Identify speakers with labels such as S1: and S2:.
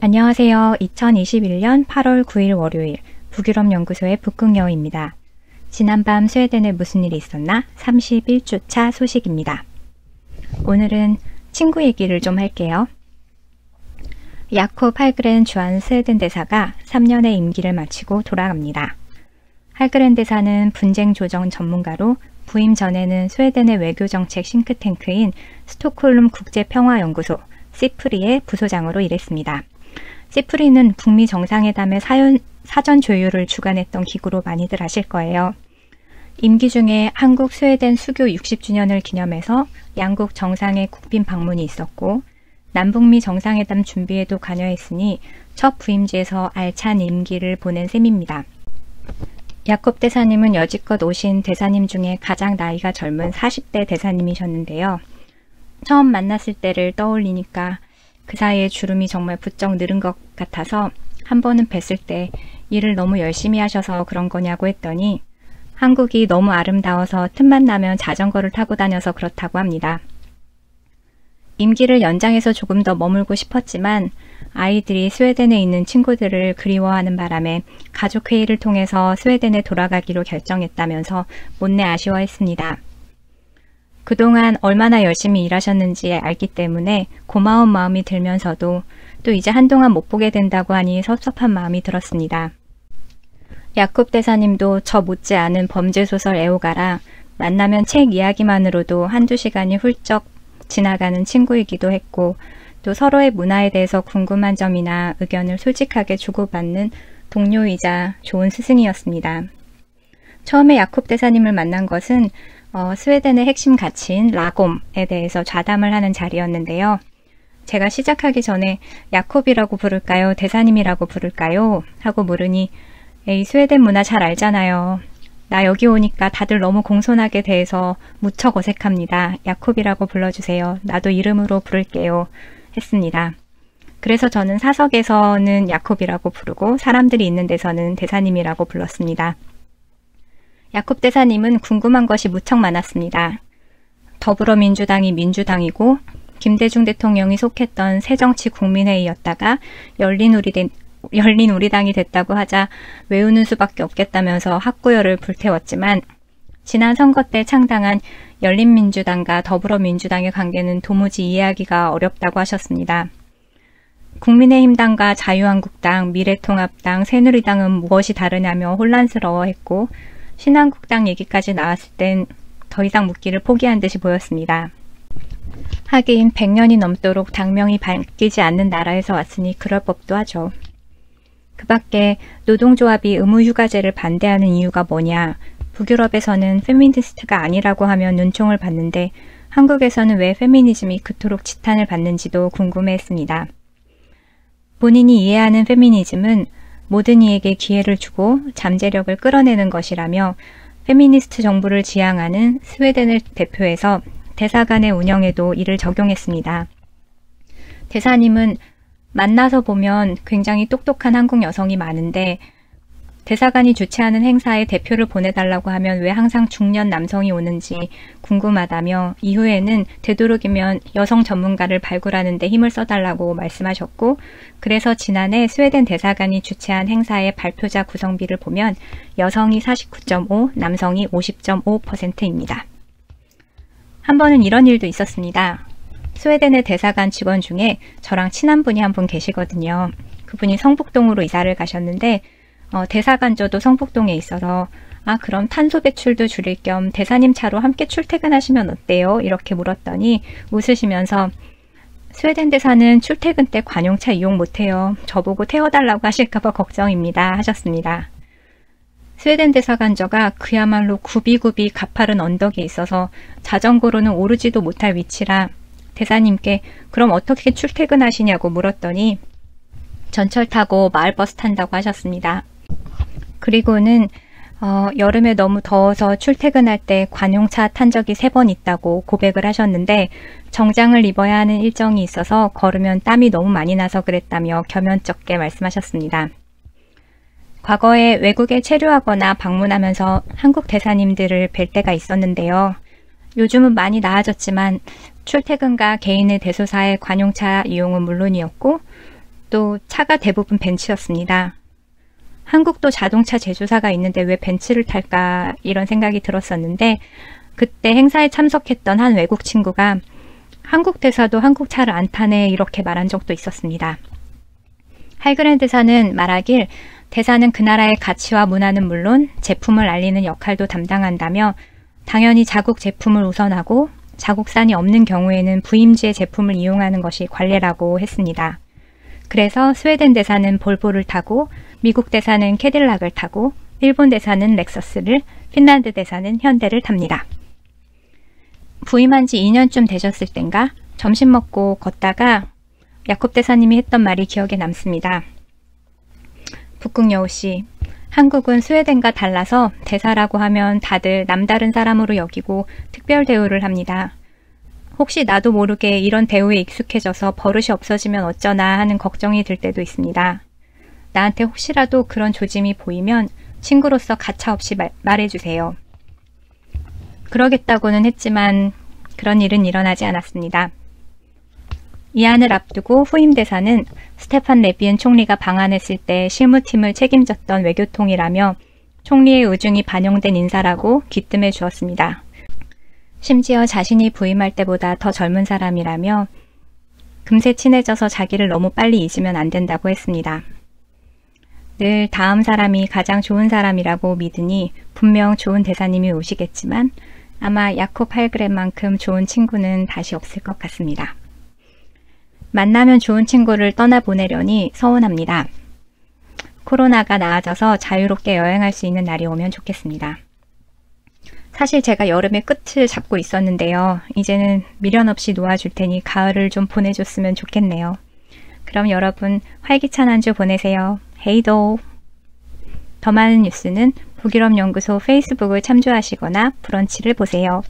S1: 안녕하세요. 2021년 8월 9일 월요일 북유럽연구소의 북극여우입니다. 지난밤 스웨덴에 무슨 일이 있었나? 31주차 소식입니다. 오늘은 친구 얘기를 좀 할게요. 야콥 할그렌 주한 스웨덴 대사가 3년의 임기를 마치고 돌아갑니다. 할그렌 대사는 분쟁 조정 전문가로 부임 전에는 스웨덴의 외교정책 싱크탱크인 스톡홀름 국제평화연구소 시프리의 부소장으로 일했습니다. 시프리는 북미 정상회담의 사전 조율을 주관했던 기구로 많이들 아실 거예요. 임기 중에 한국 스웨덴 수교 60주년을 기념해서 양국 정상의 국빈 방문이 있었고 남북미 정상회담 준비에도 관여했으니 첫 부임지에서 알찬 임기를 보낸 셈입니다. 야콥 대사님은 여지껏 오신 대사님 중에 가장 나이가 젊은 40대 대사님이셨는데요. 처음 만났을 때를 떠올리니까 그 사이에 주름이 정말 부쩍 늘은 것 같아서 한 번은 뵀을 때 일을 너무 열심히 하셔서 그런 거냐고 했더니 한국이 너무 아름다워서 틈만 나면 자전거를 타고 다녀서 그렇다고 합니다. 임기를 연장해서 조금 더 머물고 싶었지만 아이들이 스웨덴에 있는 친구들을 그리워하는 바람에 가족회의를 통해서 스웨덴에 돌아가기로 결정했다면서 못내 아쉬워했습니다. 그동안 얼마나 열심히 일하셨는지 알기 때문에 고마운 마음이 들면서도 또 이제 한동안 못 보게 된다고 하니 섭섭한 마음이 들었습니다. 야콥 대사님도 저 못지않은 범죄소설 애호가라 만나면 책 이야기만으로도 한두 시간이 훌쩍 지나가는 친구이기도 했고 또 서로의 문화에 대해서 궁금한 점이나 의견을 솔직하게 주고받는 동료이자 좋은 스승이었습니다. 처음에 야콥 대사님을 만난 것은 스웨덴의 핵심 가치인 라곰에 대해서 좌담을 하는 자리였는데요. 제가 시작하기 전에 야콥이라고 부를까요? 대사님이라고 부를까요? 하고 물으니 에이 스웨덴 문화 잘 알잖아요. 나 여기 오니까 다들 너무 공손하게 대해서 무척 어색합니다. 야콥이라고 불러주세요. 나도 이름으로 부를게요. 했습니다. 그래서 저는 사석에서는 야콥이라고 부르고 사람들이 있는 데서는 대사님이라고 불렀습니다. 야콥 대사님은 궁금한 것이 무척 많았습니다. 더불어민주당이 민주당이고 김대중 대통령이 속했던 새정치국민회의였다가 열린우리당이 됐다고 하자 외우는 수밖에 없겠다면서 학구열을 불태웠지만 지난 선거 때 창당한 열린민주당과 더불어민주당의 관계는 도무지 이해하기가 어렵다고 하셨습니다. 국민의힘당과 자유한국당, 미래통합당, 새누리당은 무엇이 다르냐며 혼란스러워했고 신한국당 얘기까지 나왔을 땐 더 이상 묻기를 포기한 듯이 보였습니다. 하긴 100년이 넘도록 당명이 바뀌지 않는 나라에서 왔으니 그럴 법도 하죠. 그 밖에 노동조합이 의무휴가제를 반대하는 이유가 뭐냐, 북유럽에서는 페미니스트가 아니라고 하면 눈총을 받는데 한국에서는 왜 페미니즘이 그토록 지탄을 받는지도 궁금해했습니다. 본인이 이해하는 페미니즘은 모든 이에게 기회를 주고 잠재력을 끌어내는 것이라며 페미니스트 정부를 지향하는 스웨덴을 대표해서 대사관의 운영에도 이를 적용했습니다. 대사님은 만나서 보면 굉장히 똑똑한 한국 여성이 많은데 대사관이 주최하는 행사에 대표를 보내달라고 하면 왜 항상 중년 남성이 오는지 궁금하다며 이후에는 되도록이면 여성 전문가를 발굴하는 데 힘을 써달라고 말씀하셨고 그래서 지난해 스웨덴 대사관이 주최한 행사의 발표자 구성비를 보면 여성이 49.5, 남성이 50.5%입니다. 한 번은 이런 일도 있었습니다. 스웨덴의 대사관 직원 중에 저랑 친한 분이 한 분 계시거든요. 그분이 성북동으로 이사를 가셨는데 대사관저도 성북동에 있어서 그럼 탄소 배출도 줄일 겸 대사님 차로 함께 출퇴근하시면 어때요? 이렇게 물었더니 웃으시면서 스웨덴 대사는 출퇴근 때 관용차 이용 못해요. 저보고 태워달라고 하실까봐 걱정입니다. 하셨습니다. 스웨덴 대사관저가 그야말로 굽이굽이 가파른 언덕에 있어서 자전거로는 오르지도 못할 위치라 대사님께 그럼 어떻게 출퇴근하시냐고 물었더니 전철 타고 마을버스 탄다고 하셨습니다. 그리고는 여름에 너무 더워서 출퇴근할 때 관용차 탄 적이 3번 있다고 고백을 하셨는데 정장을 입어야 하는 일정이 있어서 걸으면 땀이 너무 많이 나서 그랬다며 겸연쩍게 말씀하셨습니다. 과거에 외국에 체류하거나 방문하면서 한국 대사님들을 뵐 때가 있었는데요. 요즘은 많이 나아졌지만 출퇴근과 개인의 대소사의 관용차 이용은 물론이었고 한국도 차가 대부분 벤츠였습니다. 한국도 자동차 제조사가 있는데 왜 벤츠를 탈까 이런 생각이 들었었는데 그때 행사에 참석했던 한 외국 친구가 한국 대사도 한국 차를 안 타네 이렇게 말한 적도 있었습니다. 할그렌 대사는 말하길 대사는 그 나라의 가치와 문화는 물론 제품을 알리는 역할도 담당한다며 당연히 자국 제품을 우선하고 자국산이 없는 경우에는 부임지의 제품을 이용하는 것이 관례라고 했습니다. 그래서 스웨덴 대사는 볼보를 타고 미국 대사는 캐딜락을 타고 일본 대사는 렉서스를, 핀란드 대사는 현대를 탑니다. 부임한 지 2년쯤 되셨을 땐가 점심 먹고 걷다가 야콥 대사님이 했던 말이 기억에 남습니다. 북극여우씨, 한국은 스웨덴과 달라서 대사라고 하면 다들 남다른 사람으로 여기고 특별 대우를 합니다. 혹시 나도 모르게 이런 대우에 익숙해져서 버릇이 없어지면 어쩌나 하는 걱정이 들 때도 있습니다. 나한테 혹시라도 그런 조짐이 보이면 친구로서 가차없이 말해주세요. 그러겠다고는 했지만 그런 일은 일어나지 않았습니다. 이안을 앞두고 후임 대사는 스테판 레비엔 총리가 방한했을 때 실무팀을 책임졌던 외교통이라며 총리의 의중이 반영된 인사라고 귀뜸해 주었습니다. 심지어 자신이 부임할 때보다 더 젊은 사람이라며 금세 친해져서 자기를 너무 빨리 잊으면 안 된다고 했습니다. 늘 다음 사람이 가장 좋은 사람이라고 믿으니 분명 좋은 대사님이 오시겠지만 아마 야콥 할그렌만큼 좋은 친구는 다시 없을 것 같습니다. 만나면 좋은 친구를 떠나보내려니 서운합니다. 코로나가 나아져서 자유롭게 여행할 수 있는 날이 오면 좋겠습니다. 사실 제가 여름의 끝을 잡고 있었는데요. 이제는 미련 없이 놓아줄 테니 가을을 좀 보내줬으면 좋겠네요. 그럼 여러분 활기찬 한 주 보내세요. 헤이도! 더 많은 뉴스는 북유럽연구소 페이스북을 참조하시거나 브런치를 보세요.